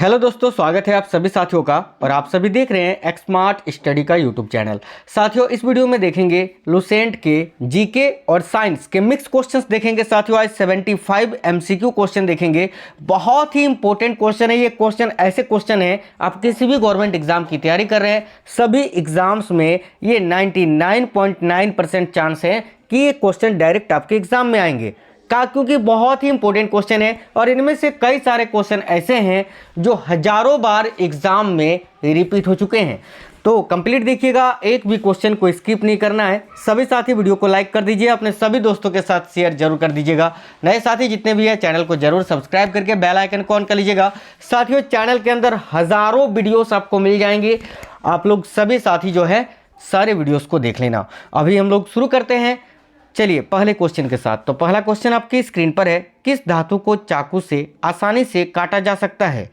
Hello दोस्तों, स्वागत है आप सभी साथियों का और आप सभी देख रहे हैं एक्समार्ट स्टडी का यूट्यूब चैनल। साथियों, इस वीडियो में देखेंगे लुसेंट के जीके और साइंस के मिक्स क्वेश्चंस देखेंगे। साथियों, आज 75 एमसीक्यू क्वेश्चन देखेंगे। बहुत ही इंपॉर्टेंट क्वेश्चन है ये क्वेश्चन। ऐसे क्वेश्चन है आप किसी भी गवर्नमेंट एग्जाम की तैयारी कर रहे हैं, सभी एग्जाम्स में ये 99.9% चांस है कि ये क्वेश्चन डायरेक्ट आपके एग्जाम में आएंगे क्योंकि बहुत ही इंपॉर्टेंट क्वेश्चन है और इनमें से कई सारे क्वेश्चन ऐसे हैं जो हजारों बार एग्जाम में रिपीट हो चुके हैं। तो कंप्लीट देखिएगा, एक भी क्वेश्चन को स्किप नहीं करना है। सभी साथी वीडियो को लाइक कर दीजिए, अपने सभी दोस्तों के साथ शेयर जरूर कर दीजिएगा। नए साथी जितने भी हैं चैनल को जरूर सब्सक्राइब करके बेल आइकन को ऑन कर लीजिएगा। साथियों, चैनल के अंदर हजारों वीडियोस आपको मिल जाएंगे, आप लोग सभी साथी जो है सारे वीडियोस को देख लेना। अभी हम लोग शुरू करते हैं, चलिए पहले क्वेश्चन के साथ। तो पहला क्वेश्चन आपकी स्क्रीन पर है, किस धातु को चाकू से आसानी से काटा जा सकता है।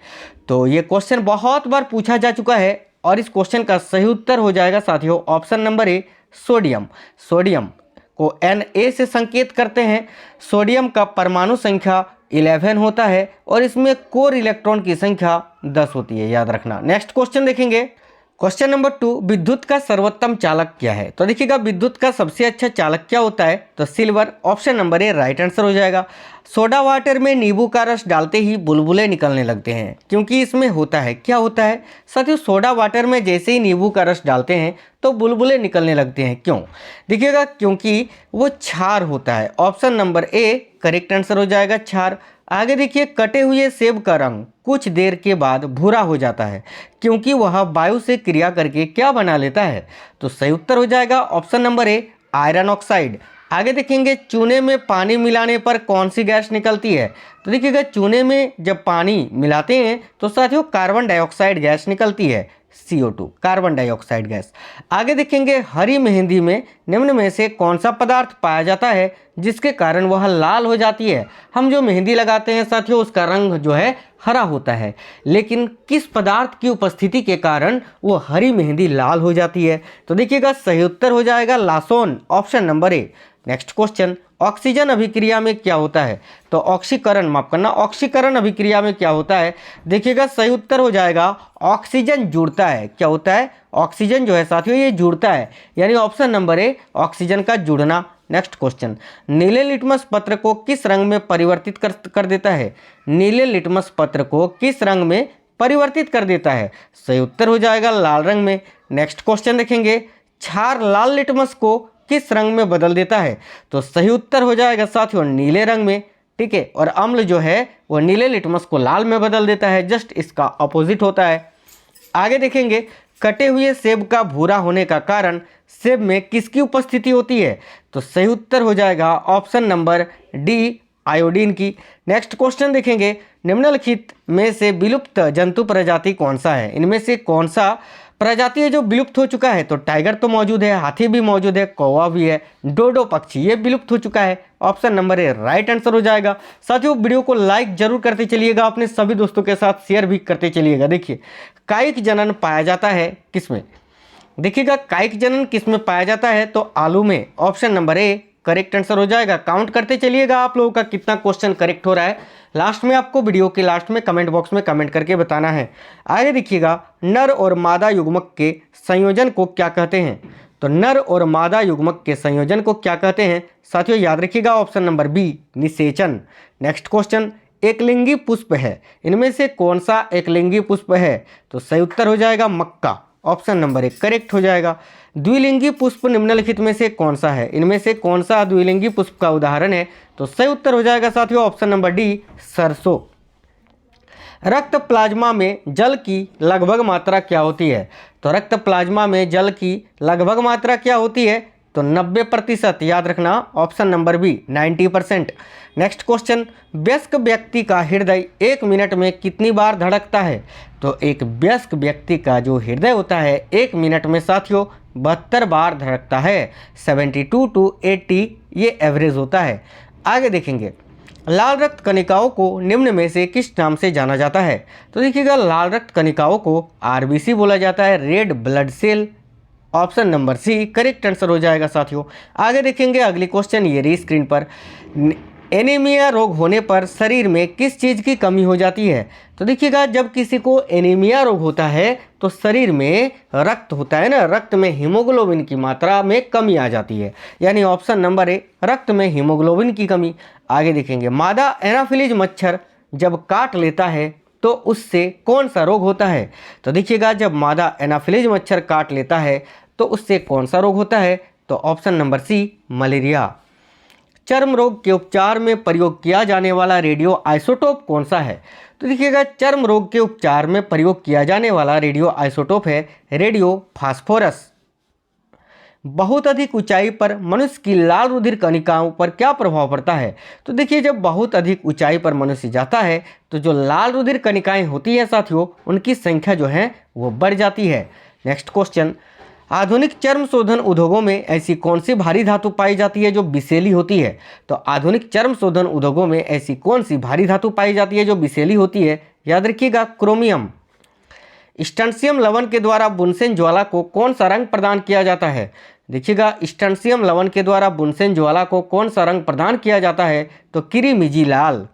तो ये क्वेश्चन बहुत बार पूछा जा चुका है और इस क्वेश्चन का सही उत्तर हो जाएगा साथियों ऑप्शन नंबर ए, सोडियम। सोडियम को Na से संकेत करते हैं। सोडियम का परमाणु संख्या 11 होता है और इसमें कोर इलेक्ट्रॉन की संख्या 10 होती है, याद रखना। नेक्स्ट क्वेश्चन देखेंगे, क्वेश्चन नंबर 2, विद्युत का सर्वोत्तम चालक क्या है। तो देखिएगा, विद्युत का सबसे अच्छा चालक क्या होता है, तो सिल्वर। ऑप्शन नंबर ए राइट आंसर हो जाएगा। सोडा वाटर में नींबू का रस डालते ही बुलबुले निकलने लगते हैं, क्योंकि इसमें होता है, क्या होता है साथियों, सोडा वाटर में जैसे ही नींबू का रस डालते हैं तो बुलबुले निकलने लगते हैं। क्यों? देखिएगा, क्योंकि वो क्षार होता है। Option number A correct answer हो जाएगा, क्षार। आगे देखिए, कटे हुए सेब का रंग कुछ देर के बाद भूरा हो जाता है, क्योंकि वह वायु से क्रिया करके क्या बना लेता है। तो सही उत्तर हो जाएगा ऑप्शन नंबर ए आयरन ऑक्साइड। आगे देखेंगे, चूने में पानी मिलाने पर कौन सी गैस निकलती है। तो देखिएगा, चूने में जब पानी मिलाते हैं तो साथियों कार्बन डाइऑक्साइड गैस निकलती है, CO2, कार्बन डाइऑक्साइड गैस। आगे देखेंगे, हरी मेहंदी में निम्न में से कौन सा पदार्थ पाया जाता है जिसके कारण वह लाल हो जाती है। हम जो मेहंदी लगाते हैं साथियों उसका रंग जो है हरा होता है, लेकिन किस पदार्थ की उपस्थिति के कारण वो हरी मेहंदी लाल हो जाती है। तो देखिएगा, सही उत्तर हो जाएगा लासोन, option number A. Next question, oxygen अभिक्रिया में क्या होता है। तो ऑक्सीकरण, माफ करना, ऑक्सीकरण अभिक्रिया में क्या होता है। देखिएगा, सही उत्तर हो जाएगा ऑक्सीजन जुड़ता है। क्या होता है? ऑक्सीजन जो है साथियों ये जुड़ता है, यानी ऑप्शन नंबर ए ऑक्सीजन का जुड़ना। नेक्स्ट क्वेश्चन, नीले लिटमस पत्र को किस रंग में परिवर्तित कर देता है। नीले लिटमस पत्र को किस रंग में परिवर्तित कर देता है। सही उत्तर हो जाएगा लाल रंग में। नेक्स्ट क्वेश्चन देखेंगे, क्षार लाल लिटमस को किस रंग में बदल देता है। तो सही उत्तर हो जाएगा साथियों नीले रंग में, ठीक है। और अम्ल जो है वो नीले लिटमस को लाल में बदल देता है, जस्ट इसका अपोजिट होता है। आगे देखेंगे, कटे हुए सेब का भूरा होने का कारण सेब में किसकी उपस्थिति होती है। तो सही उत्तर हो जाएगा ऑप्शन नंबर डी, आयोडीन की। नेक्स्ट क्वेश्चन देखेंगे, निम्नलिखित में से विलुप्त जंतु प्रजाति कौन सा है। इनमें से कौन सा प्रजाति है जो विलुप्त हो चुका है। तो टाइगर तो मौजूद है, हाथी भी मौजूद है, कौवा भी है, डोडो पक्षी ये विलुप्त हो चुका है। ऑप्शन नंबर ए राइट आंसर हो जाएगा। साथियों, वीडियो को लाइक जरूर करते चलिएगा, अपने सभी दोस्तों के साथ शेयर भी करते चलिएगा। देखिए, कायिक जनन पाया जाता है किसमें। देखिएगा, कायिक जनन किसमें पाया जाता है, तो आलू में। Option number A correct answer हो जाएगा। काउंट करते चलिएगा आप लोगों का कितना क्वेश्चन करेक्ट हो रहा है। लास्ट में आपको वीडियो के लास्ट में कमेंट बॉक्स में कमेंट करके बताना है। आगे देखिएगा, नर और मादा युग्मक के संयोजन को क्या कहते हैं। तो नर और मादा युग्मक के संयोजन को क्या कहते हैं साथियों, याद रखिएगा ऑप्शन नंबर बी निषेचन। नेक्स्ट क्वेश्चन, एकलिंगी पुष्प है, इनमें से कौन सा एकलिंगी पुष्प है। तो सही उत्तर हो जाएगा मक्का, ऑप्शन नंबर एक करेक्ट हो जाएगा। द्विलिंगी पुष्प निम्नलिखित में से कौन सा है, इनमें से कौन सा द्विलिंगी पुष्प का उदाहरण है। तो सही उत्तर हो जाएगा साथियों ऑप्शन नंबर डी, सरसों। रक्त प्लाज्मा में जल की लगभग मात्रा क्या होती है। तो रक्त प्लाज्मा में जल की लगभग मात्रा क्या होती है, तो 90%, याद रखना option number B 90%। Next question, वयस्क व्यक्ति का हृदय 1 मिनट में कितनी बार धड़कता है। तो एक वयस्क व्यक्ति का जो हृदय होता है 1 मिनट में साथियों 72 बार धड़कता है, 72 to 80 ये एवरेज होता है। आगे देखेंगे, लाल रक्त कणिकाओं को निम्न में से किस नाम से जाना जाता है। तो देखिएगा, लाल रक्त कणिकाओं को RBC बोला जाता है, red blood cell. Option number C correct answer हो जाएगा साथियों। आगे देखेंगे अगली क्वेश्चन, ये रही स्क्रीन पर, एनीमिया रोग होने पर शरीर में किस चीज़ की कमी हो जाती है? तो देखिएगा, जब किसी को एनीमिया रोग होता है तो शरीर में रक्त होता है ना, रक्त में हीमोग्लोबिन की मात्रा में कमी आ जाती है, यानी ऑप्शन नंबर ए, रक्त में हीमोग्लोबिन की कमी। आगे देखेंगे, मादा एनाफिलीज मच्छर जब काट लेता है तो उससे कौन सा रोग होता है? तो देखिएगा, जब मादा एनाफिलीज मच्छर काट लेता है तो उससे कौन सा रोग होता है? तो ऑप्शन नंबर सी, मलेरिया। चर्म रोग के उपचार में प्रयोग किया जाने वाला रेडियो आइसोटोप कौन सा है? तो देखिएगा, चर्म रोग के उपचार में प्रयोग किया जाने वाला रेडियो आइसोटोप है रेडियो फास्फोरस। बहुत अधिक ऊंचाई पर मनुष्य की लाल रुधिर कणिकाओं पर क्या प्रभाव पड़ता है? तो देखिए, जब बहुत अधिक ऊंचाई पर मनुष्य जाता है तो जो लाल रुधिर कणिकाएं होती हैं साथियों, उनकी संख्या जो है वो बढ़ जाती है। नेक्स्ट क्वेश्चन, आधुनिक चर्म शोधन उद्योगों में ऐसी कौन सी भारी धातु पाई जाती है जो विषैली होती है? तो आधुनिक चर्म शोधन उद्योगों में ऐसी कौन सी भारी धातु पाई जाती है जो विषैली होती है? याद रखिएगा, क्रोमियम। स्टन्शियम लवण के द्वारा बुनसेन ज्वाला को कौन सा रंग प्रदान किया जाता है? देखिएगा, स्टन्शियम लवण के द्वारा बुनसेन ज्वाला को कौन सा रंग प्रदान किया जाता है? तो किरीमिजी लाल।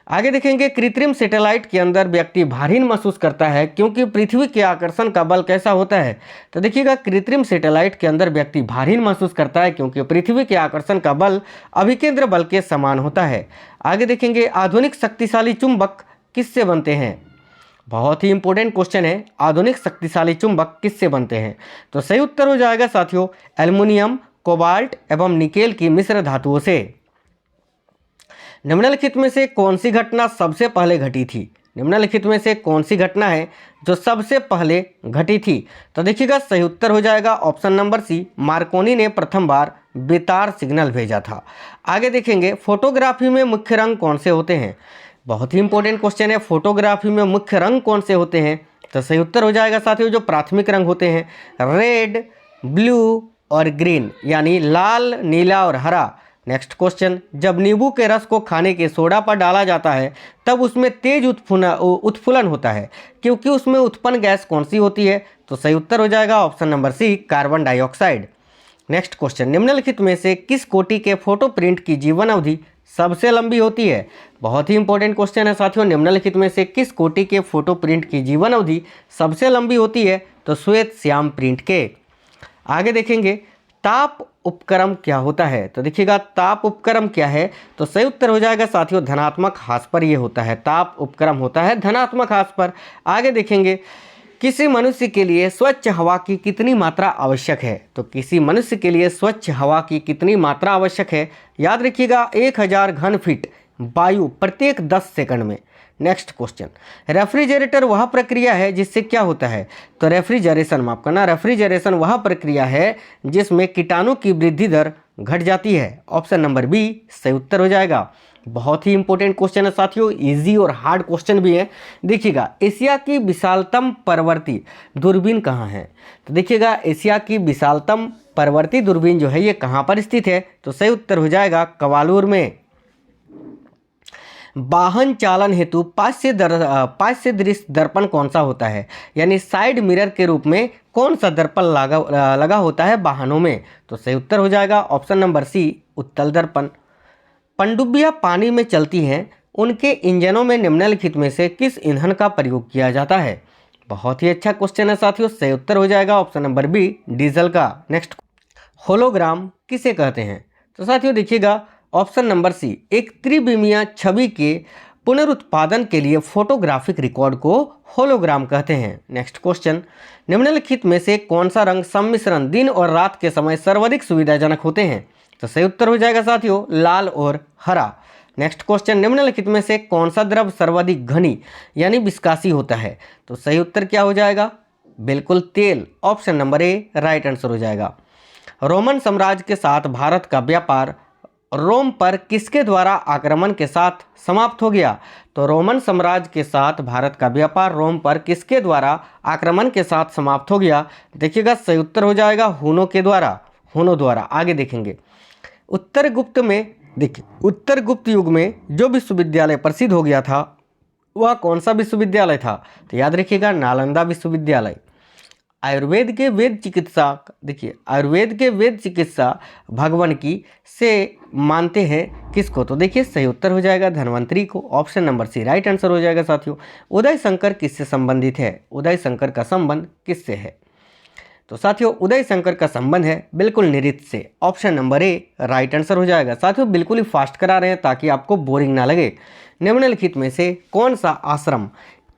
आगे देखेंगे, कृत्रिम सैटेलाइट के अंदर व्यक्ति भारीन महसूस करता है क्योंकि पृथ्वी के आकर्षण का बल कैसा होता है? तो देखिएगा, कृत्रिम सैटेलाइट के अंदर व्यक्ति भारीन महसूस करता है क्योंकि पृथ्वी के आकर्षण का बल अभिकेंद्र बल के समान होता है। आगे देखेंगे, आधुनिक शक्तिशाली चुंबक किससे बनते हैं? बहुत ही इंपॉर्टेंट क्वेश्चन है, आधुनिक शक्तिशाली चुंबक किससे बनते हैं? तो सही उत्तर हो जाएगा साथियों, एल्युमिनियम, कोबाल्ट एवं निकेल की मिश्र धातुओं से। निम्नलिखित में से कौन सी घटना सबसे पहले घटी थी? निम्नलिखित में से कौन सी घटना है जो सबसे पहले घटी थी? तो देखिएगा, सही उत्तर हो जाएगा ऑप्शन नंबर सी, मार्कोनी ने प्रथम बार बेतार सिग्नल भेजा था। आगे देखेंगे, फोटोग्राफी में मुख्य रंग कौन से होते हैं? बहुत ही इंपॉर्टेंट क्वेश्चन है, फोटोग्राफी में मुख्य रंग कौन से होते हैं? तो सही उत्तर हो जाएगा साथियों, जो प्राथमिक रंग होते हैं, रेड, ब्लू और ग्रीन, यानी लाल, नीला और हरा। नेक्स्ट क्वेश्चन, जब नींबू के रस को खाने के सोडा पर डाला जाता है तब उसमें तेज उत्फुलन होता है, क्योंकि उसमें उत्पन्न गैस कौन सी होती है? तो सही उत्तर हो जाएगा option number C, carbon dioxide. Next question, निम्नलिखित में से किस कोटि के फोटो प्रिंट की जीवन अवधि सबसे लंबी होती है? बहुत ही इंपॉर्टेंट क्वेश्चन है साथियों, निम्नलिखित में से किस कोटि के फोटो प्रिंट की जीवन अवधि सबसे लंबी होती है? तो श्वेत श्याम प्रिंट के। आगे देखेंगे, ताप उपक्रम क्या होता है? तो देखिएगा, ताप उपक्रम क्या है? तो सही उत्तर हो जाएगा साथियों, धनात्मक हाश पर ये होता है, ताप उपक्रम होता है धनात्मक हाश पर। आगे देखेंगे, किसी मनुष्य के लिए स्वच्छ हवा की कितनी मात्रा आवश्यक है? तो किसी मनुष्य के लिए स्वच्छ हवा की कितनी मात्रा आवश्यक है? याद रखिएगा, 1000 घन फीट वायु प्रत्येक 10 सेकंड में। नेक्स्ट क्वेश्चन, रेफ्रिजरेटर वह प्रक्रिया है जिससे क्या होता है? तो रेफ्रिजरेशन, माफ करना, रेफ्रिजरेशन वह प्रक्रिया है जिसमें कीटाणु की वृद्धि दर घट जाती है। ऑप्शन नंबर बी सही उत्तर हो जाएगा। बहुत ही इंपॉर्टेंट क्वेश्चन है साथियों, इजी और हार्ड क्वेश्चन भी है। देखिएगा, एशिया की विशालतम परवर्ती दूरबीन कहाँ है? तो देखिएगा, एशिया की विशालतम परवर्ती दूरबीन जो है ये कहाँ पर स्थित है? तो सही उत्तर हो जाएगा कवालूर में। वाहन चालन हेतु पार्श्व दृश्य दर्पण कौन सा होता है? यानी साइड मिरर के रूप में कौन सा दर्पण लगा होता है वाहनों में? तो सही उत्तर हो जाएगा ऑप्शन नंबर सी, उत्तल दर्पण। पनडुब्बियां पानी में चलती हैं, उनके इंजनों में निम्नलिखित में से किस ईंधन का प्रयोग किया जाता है? बहुत ही अच्छा क्वेश्चन है साथियों, सही उत्तर हो जाएगा ऑप्शन नंबर बी, डीजल का। नेक्स्ट, होलोग्राम किसे कहते हैं? तो साथियों देखिएगा, ऑप्शन नंबर सी, एक त्रिविमीय छवि के पुनरुत्पादन के लिए फोटोग्राफिक रिकॉर्ड को होलोग्राम कहते हैं। नेक्स्ट क्वेश्चन, निम्नलिखित में से कौन सा रंग सम्मिश्रण दिन और रात के समय सर्वाधिक सुविधाजनक होते हैं? तो सही उत्तर हो जाएगा साथियों, लाल और हरा। नेक्स्ट क्वेश्चन, निम्नलिखित में से कौन सा द्रव सर्वाधिक घनी यानी विस्कासी होता है? तो सही उत्तर क्या हो जाएगा? बिल्कुल तेल, ऑप्शन नंबर ए राइट आंसर हो जाएगा। रोमन साम्राज्य के साथ भारत का व्यापार रोम पर किसके द्वारा आक्रमण के साथ समाप्त हो गया? तो रोमन साम्राज्य के साथ भारत का व्यापार रोम पर किसके द्वारा आक्रमण के साथ समाप्त हो गया? देखिएगा, सही उत्तर हो जाएगा हुनों के द्वारा, हुनों द्वारा। आगे देखेंगे, उत्तर गुप्त में, देखिए उत्तर गुप्त युग में जो विश्वविद्यालय प्रसिद्ध हो गया था वह कौन सा विश्वविद्यालय था? तो याद रखिएगा, नालंदा विश्वविद्यालय। आयुर्वेद के वेद चिकित्सा, देखिए आयुर्वेद के वेद चिकित्सा भगवान की से मानते हैं किसको? तो देखिए सही उत्तर हो जाएगा धन्वंतरी को। Option number C right answer हो जाएगा साथियों। उदय शंकर किससे संबंधित है? उदय शंकर का संबंध किससे है? तो साथियों उदय शंकर का संबंध है बिल्कुल निरित से। ऑप्शन नंबर ए राइट आंसर हो जाएगा। साथियों बिल्कुल ही फास्ट करा रहे हैं ताकि आपको बोरिंग ना लगे। निम्नलिखित में से कौन सा आश्रम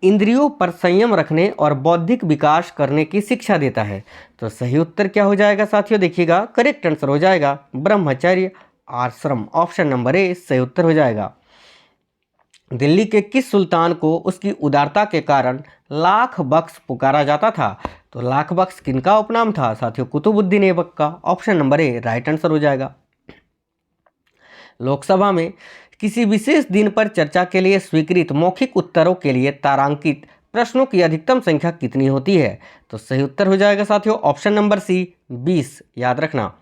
इंद्रियों पर संयम रखने और बौद्धिक विकास करने की शिक्षा देता है? तो सही उत्तर क्या हो जाएगा साथियों? देखिएगा करेक्ट आंसर हो जाएगा ब्रह्मचर्य आश्रम। ऑप्शन नंबर ए सही उत्तर हो जाएगा। दिल्ली के किस सुल्तान को उसकी उदारता के कारण लाख बख्श पुकारा जाता था? तो लाख बख्श किनका उपनाम था साथियों? कुतुबुद्दीन ऐबक का। ऑप्शन नंबर ए राइट आंसर हो जाएगा। लोकसभा में किसी विशेष दिन पर चर्चा के लिए स्वीकृत मौखिक उत्तरों के लिए तारांकित प्रश्नों की अधिकतम संख्या कितनी होती है? तो सही उत्तर हो जाएगा साथियों ऑप्शन नंबर सी 20। याद रखना।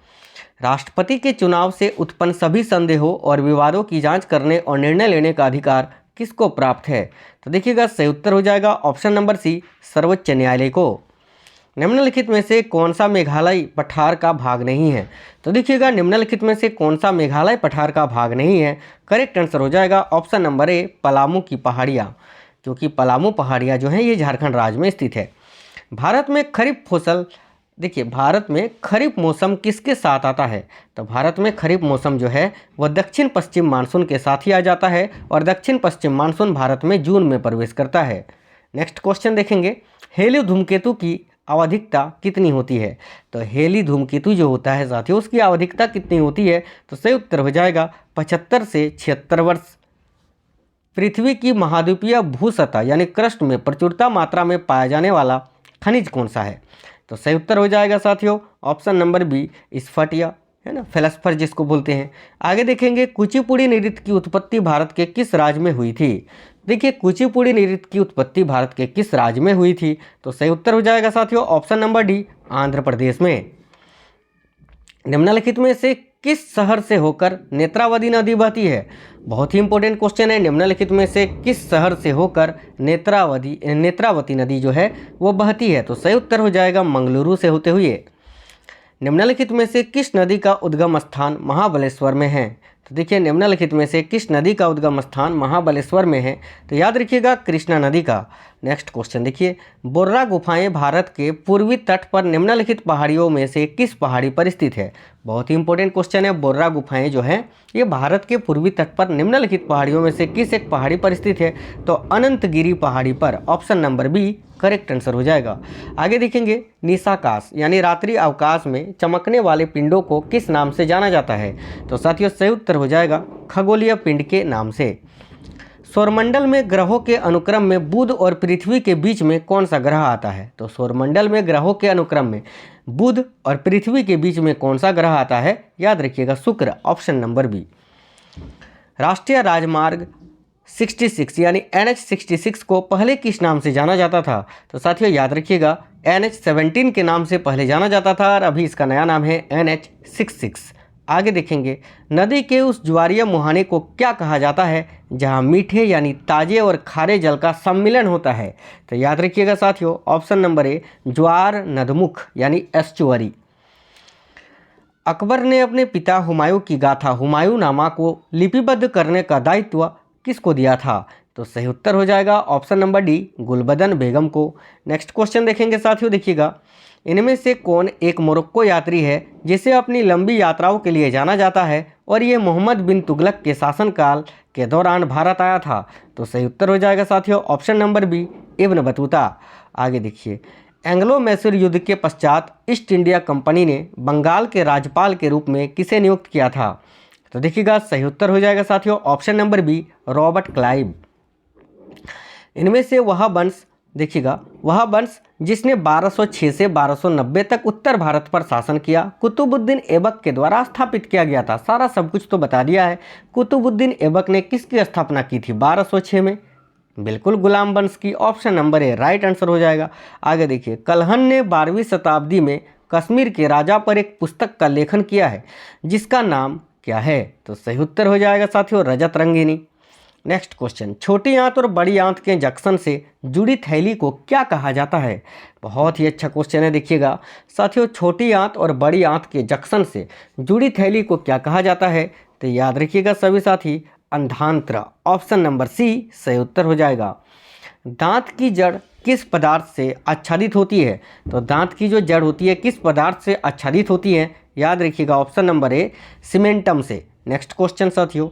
राष्ट्रपति के चुनाव से उत्पन्न सभी संदेहों और विवादों की जांच करने और निर्णय लेने का अधिकार किसको प्राप्त है? तो देखिएगा सही उत्तर हो जाएगा ऑप्शन नंबर सी सर्वोच्च न्यायालय को। निम्नलिखित में से कौन सा मेघालय पठार का भाग नहीं है? तो देखिएगा निम्नलिखित में से कौन सा मेघालय पठार का भाग नहीं है? करेक्ट आंसर हो जाएगा ऑप्शन नंबर ए पलामू की पहाड़ियाँ, क्योंकि पलामू पहाड़ियाँ जो हैं ये झारखंड राज्य में स्थित है। भारत में खरीफ फसल, देखिए भारत में खरीफ मौसम किसके साथ आता है? तो भारत में खरीफ मौसम जो है वह दक्षिण पश्चिम मानसून के साथ ही आ जाता है और दक्षिण पश्चिम मानसून भारत में जून में प्रवेश करता है। नेक्स्ट क्वेश्चन देखेंगे, हेलियो धूमकेतु की आवधिकता कितनी होती है? तो हेली धूमकेतु जो होता है साथियों उसकी आवधिकता कितनी होती है? तो सही उत्तर हो जाएगा 75 से 76 वर्ष। पृथ्वी की महाद्वीपीय भूसतह यानी क्रस्ट में प्रचुरता मात्रा में पाया जाने वाला खनिज कौन सा है? तो सही उत्तर हो जाएगा साथियों ऑप्शन नंबर बी स्फटिया, है ना, फेलस्फर जिसको बोलते हैं। आगे देखेंगे कुचिपुड़ी नृत्य की उत्पत्ति भारत के किस राज्य में हुई थी? देखिए कुचिपुड़ी नृत्य की उत्पत्ति भारत के किस राज्य में हुई थी? तो सही उत्तर हो जाएगा साथियों option number D Andhra Pradesh में। निम्नलिखित में से किस शहर से होकर नेत्रावती नदी बहती है? बहुत ही इंपॉर्टेंट क्वेश्चन है। निम्नलिखित में से किस शहर से होकर नेत्रावती नदी जो है वो बहती है? तो सही उत्तर हो जाएगा मंगलुरु से होते हुए। निम्नलिखित में से किस नदी का उद्गम स्थान महाबलेश्वर में है? तो देखिए निम्नलिखित में से किस नदी का उद्गम स्थान महाबलेश्वर में है? तो याद रखिएगा कृष्णा नदी का। नेक्स्ट क्वेश्चन देखिए, बोर्रा गुफाएं भारत के पूर्वी तट पर निम्नलिखित पहाड़ियों में से किस पहाड़ी पर स्थित है? बहुत ही इंपॉर्टेंट क्वेश्चन है। बोर्रा गुफाएं जो हैं ये भारत के पूर्वी तट पर निम्नलिखित पहाड़ियों में से किस एक पहाड़ी पर स्थित है? तो अनंतगिरी पहाड़ी पर। Option number B correct answer हो जाएगा। आगे देखेंगे, निशाकाश यानी रात्रि अवकाश में चमकने वाले पिंडों को किस नाम से जाना जाता है? तो साथियों सही उत्तर हो जाएगा खगोलीय पिंड के नाम से। सौरमंडल में ग्रहों के अनुक्रम में बुध और पृथ्वी के बीच में कौन सा ग्रह आता है? तो सौरमंडल में ग्रहों के अनुक्रम में बुध और पृथ्वी के बीच में कौन सा ग्रह आता है? याद रखिएगा शुक्र। Option number B. राष्ट्रीय राजमार्ग 66 यानी NH 66 को पहले किस नाम से जाना जाता था? तो साथियों याद रखिएगा NH 17 के नाम से पहले जाना जाता था और अभी इसका नया नाम है NH 66। आगे देखेंगे, नदी के उस ज्वारीय मुहाने को क्या कहा जाता है जहां मीठे यानी ताजे और खारे जल का सम्मिलन होता है? तो याद रखिएगा साथियों ऑप्शन नंबर ए ज्वार नदमुख यानी एस्चुअरी। अकबर ने अपने पिता हुमायूं की गाथा हुमायूंनामा को लिपिबद्ध करने का दायित्व किसको दिया था? तो सही उत्तर हो जाएगा ऑप्शन नंबर डी गुलबदन बेगम को। नेक्स्ट क्वेश्चन देखेंगे साथियों, देखिएगा इनमें से कौन एक मोरक्को यात्री है जिसे अपनी लंबी यात्राओं के लिए जाना जाता है और ये मोहम्मद बिन तुगलक के शासनकाल के दौरान भारत आया था? तो सही उत्तर हो जाएगा साथियों option number B Ibn Battuta. आगे देखिए, एंग्लो मैसूर युद्ध के पश्चात ईस्ट इंडिया कंपनी ने बंगाल के राज्यपाल के रूप में किसे नियुक्त किया था? तो देखिएगा सही उत्तर हो जाएगा साथियों option number B Robert Clive. इनमें से वह वंश, देखिएगा वह वंश जिसने 1206 से 1290 तक उत्तर भारत पर शासन किया कुतुबुद्दीन ऐबक के द्वारा स्थापित किया गया था। सारा सब कुछ तो बता दिया है। कुतुबुद्दीन ऐबक ने किसकी स्थापना की थी 1206 में? बिल्कुल गुलाम वंश की। ऑप्शन नंबर ए राइट आंसर हो जाएगा। आगे देखिए, कल्हण ने 12वीं शताब्दी में कश्मीर के राजा पर एक पुस्तक का लेखन किया है जिसका नाम क्या है? तो सही उत्तर हो जाएगा साथियों रजत रंगिनी। नेक्स्ट क्वेश्चन, छोटी आंत और बड़ी आंत के जंक्शन से जुड़ी थैली को क्या कहा जाता है? बहुत ही अच्छा क्वेश्चन है, देखिएगा साथियों, छोटी आंत और बड़ी आंत के जंक्शन से जुड़ी थैली को क्या कहा जाता है? तो याद रखिएगा सभी साथी, अंधांत्र। ऑप्शन नंबर सी सही उत्तर हो जाएगा। दांत की जड़ किस पदार्थ से आच्छादित होती है? तो दांत की जो जड़ होती है किस पदार्थ से आच्छादित होती है? याद रखिएगा ऑप्शन नंबर ए सीमेंटम से। नेक्स्ट क्वेश्चन साथियों,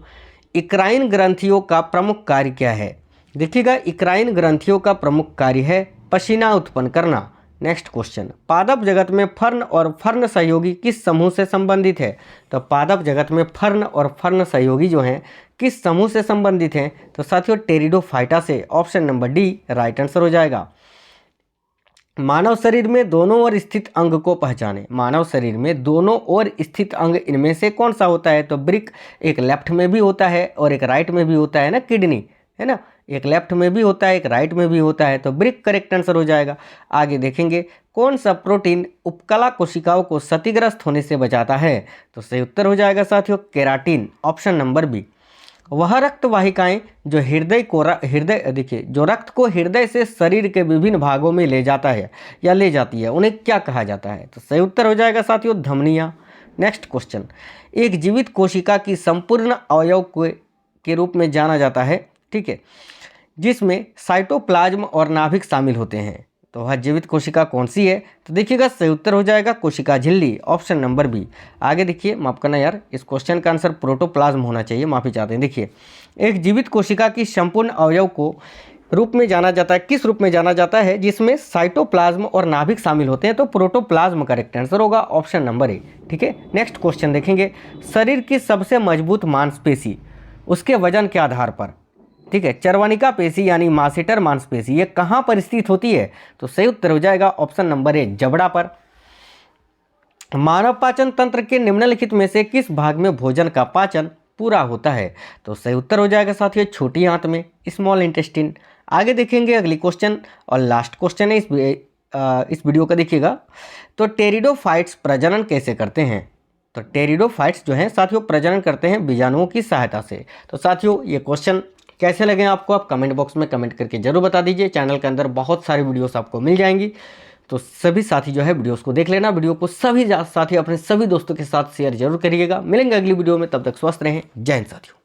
इक्राइन ग्रंथियों का प्रमुख कार्य क्या है? देखिएगा इक्राइन ग्रंथियों का प्रमुख कार्य है पसीना उत्पन्न करना। नेक्स्ट क्वेश्चन, पादप जगत में फर्न और फर्न सहयोगी किस समूह से संबंधित है? तो पादप जगत में फर्न और फर्न सहयोगी जो हैं किस समूह से संबंधित हैं? तो साथियों टेरिडोफाइटा से। Option number D right answer हो जाएगा। मानव शरीर में दोनों ओर स्थित अंग को पहचाने। मानव शरीर में दोनों ओर स्थित अंग इनमें से कौन सा होता है? तो ब्रिक, एक लेफ्ट में भी होता है और एक राइट में भी होता है ना, किडनी है ना, एक लेफ्ट में भी होता है एक राइट में भी होता है, तो ब्रिक करेक्ट आंसर हो जाएगा। आगे देखेंगे, कौन सा प्रोटीन उपकला कोशिकाओं को क्षतिग्रस्त होने से बचाता है? तो सही उत्तर हो जाएगा साथियों केराटिन। Option number B. वह रक्त वाहिकाएं जो जो रक्त को हृदय से शरीर के विभिन्न भागों में ले जाता है या ले जाती है, उन्हें क्या कहा जाता है? तो सही उत्तर हो जाएगा साथियों धमनियां। नेक्स्ट क्वेश्चन, एक जीवित कोशिका की संपूर्ण अवयव के रूप में जाना जाता है, ठीक है, जिसमें साइटोप्लाज्म और नाभिक शामिल होते हैं, तो वह जीवित कोशिका कौन सी है? तो देखिएगा सही उत्तर हो जाएगा कोशिका झिल्ली। Option number B. आगे देखिए, माफ करना यार, इस क्वेश्चन का आंसर प्रोटोप्लाज्म होना चाहिए, माफी चाहते हैं। देखिए, एक जीवित कोशिका की संपूर्ण अवयव को रूप में जाना जाता है, किस रूप में जाना जाता है? जिसमें साइटोप्लाज्म और नाभिक शामिल होते हैं, तो प्रोटोप्लाज्म करेक्ट आंसर होगा। ऑप्शन नंबर ए, ठीक है। नेक्स्ट क्वेश्चन देखेंगे, शरीर की सबसे मजबूत मांसपेशी उसके वजन के आधार पर, ठीक है, चर्वनिका पेशी यानी मासेटर मांसपेशी, ये कहाँ पर स्थित होती है? तो सही उत्तर हो जाएगा ऑप्शन नंबर ए जबड़ा पर। मानव पाचन तंत्र के निम्नलिखित में से किस भाग में भोजन का पाचन पूरा होता है? तो सही उत्तर हो जाएगा साथियों छोटी आंत में, स्मॉल इंटेस्टिन। आगे देखेंगे अगली क्वेश्चन और लास्ट क्वेश्चन है इस वीडियो का, देखिएगा। तो टेरिडोफाइट्स प्रजनन कैसे करते हैं? तो टेरिडोफाइट्स जो हैं साथियों प्रजनन करते हैं बीजाणुओं की सहायता से। तो साथियों ये क्वेश्चन कैसे लगे आपको, आप कमेंट बॉक्स में कमेंट करके जरूर बता दीजिए। चैनल के अंदर बहुत सारी वीडियोस आपको मिल जाएंगी, तो सभी साथी जो है वीडियोस को देख लेना। वीडियो को सभी साथी अपने सभी दोस्तों के साथ शेयर जरूर करिएगा। मिलेंगे अगली वीडियो में, तब तक स्वस्थ रहें। जय हिंद साथियों।